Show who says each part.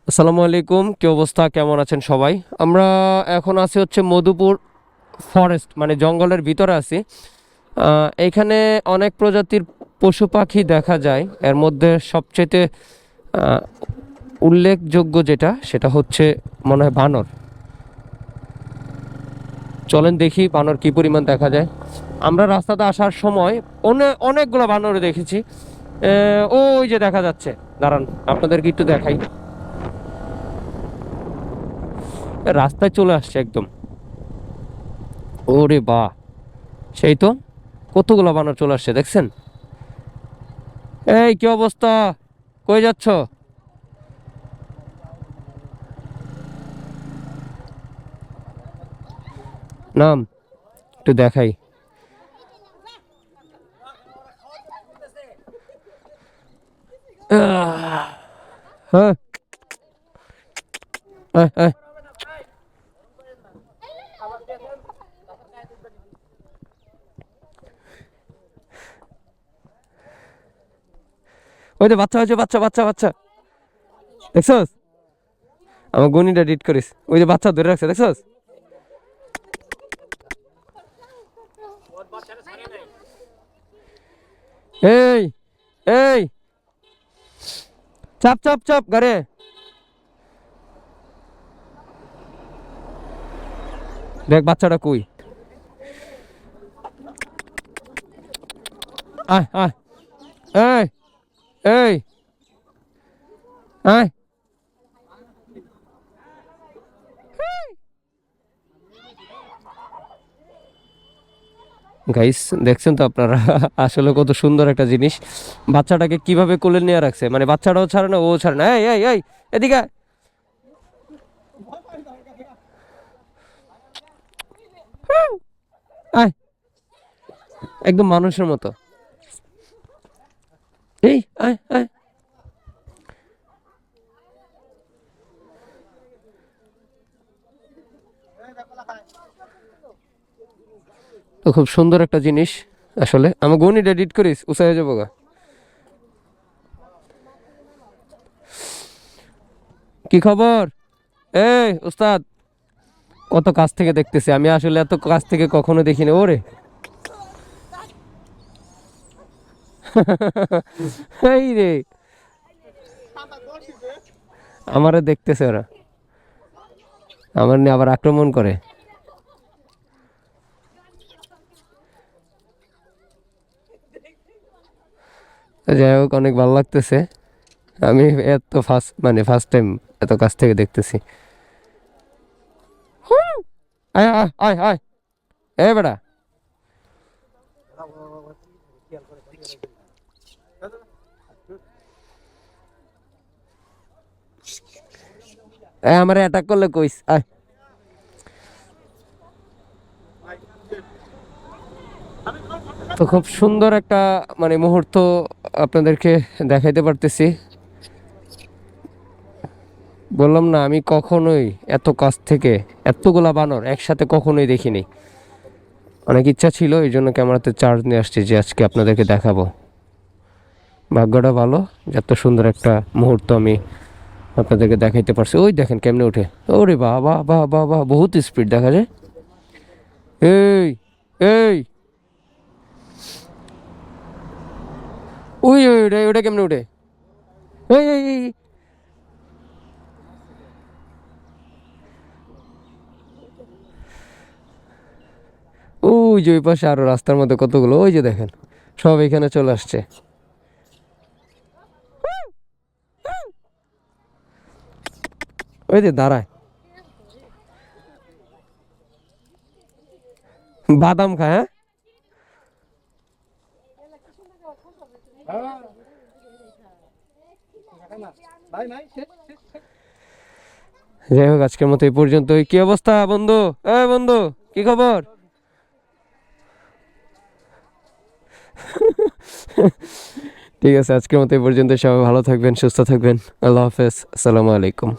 Speaker 1: আসসালামু আলাইকুম, কি অবস্থা, কেমন আছেন সবাই? আমরা এখন আছি হচ্ছে মধুপুর ফরেস্ট, মানে জঙ্গলের ভিতরে আছি। এখানে অনেক প্রজাতির পশু পাখি দেখা যায়। এর মধ্যে সবচেয়ে আহ, উল্লেখযোগ্য যেটা, সেটা হচ্ছে মনে হয় বানর। চলেন দেখি বানর কি পরিমাণ দেখা যায়। আমরা রাস্তাতে আসার সময় অনেকগুলো বানর দেখেছি। ওই যে দেখা যাচ্ছে, দাঁড়ান আপনাদেরকে একটু দেখাই। রাস্তায় চলে আসছে একদম। ওরে বাহ, সেই তো কতগুলো বানর চলে আসছে, দেখছেন? এই কি অবস্থা, কই যাচ্ছ? নাম একটু দেখাই। আহ, হ্যাঁ, আয়, আয়। ওই যে বাচ্চা হয়েছে, বাচ্চা বাচ্চা বাচ্চা, দেখছস? আমার গনিটা ডিট করিস, ওই যে বাচ্চা ধরে রাখছে, দেখছস? এই এই, চাপ চাপ চাপ গাড়ে। দেখ বাচ্চাটা কই। আয় আয়, এই এই, আয়। গাইস, দেখছেন তো আপনারা? আসলে কত সুন্দর একটা জিনিস। বাচ্চাটাকে কিভাবে কোলে নিয়ে রাখছে, মানে বাচ্চাটাও ছাড়ে না, ও ছাড়ে না। এই এই এই, এদিকে আয়। আয়, একদম মানুষের মতো। এই আয় আয়। তো খুব সুন্দর একটা জিনিস। আসলে আমার গণিত এডিট করিস, উৎসাহ হয়ে যাবো গা। কি খবর? এই উস্তাদ, কত কাছ থেকে দেখতেছি আমি, আসলে এত কাছ থেকে কখনো দেখিনি। ওরে এই রে, আমারে দেখতেছে ওরা, আমার নিয়ে আবার আক্রমণ করে। তো যাই হোক, অনেক ভালো লাগতেছে। আমি এত ফার্স্ট, মানে ফার্স্ট টাইম এত কাছ থেকে দেখতেছি। আয় আয় আয় আয়, এ বেটা। আমার অ্যাটাক করলে কইস, আয়। তো খুব সুন্দর একটা, মানে মুহূর্ত আপনাদেরকে দেখাইতে পারতেছি। বললাম না, আমি কখনোই এত কাছ থেকে এতগুলা বানর একসাথে কখনোই দেখিনি। অনেক ইচ্ছা ছিল, এই জন্য ক্যামেরাতে চার্জ নিয়ে আসছি যে আজকে আপনাদেরকে দেখাবো। ভাগ্যটা ভালো যে এত সুন্দর একটা মুহূর্ত আমি আপনাদেরকে দেখাইতে পারছি। ওই দেখেন কেমনে উঠে। ওরে বাহ বাহ বাহ বাহ বাহ, বহুত স্পিড দেখা যায়। এই এই, ওই ওই, ওটা ওটা কেমনে উঠে। এই এই এই, ওই যে ওই পাশে আরো রাস্তার মধ্যে কতগুলো, ওই যে দেখেন, সব এখানে চলে আসছে। ওই যে দাঁড়ায়, বাদাম খায়, হ্যাঁ। যাই হোক, আজকের মতো এই পর্যন্তই। কি অবস্থা বন্ধু? এ বন্ধু, কি খবর? ঠিক আছে, আজকের মতো এই পর্যন্ত। সবাই ভালো থাকবেন, সুস্থ থাকবেন। আল্লাহ হাফেজ, আসসালামু আলাইকুম।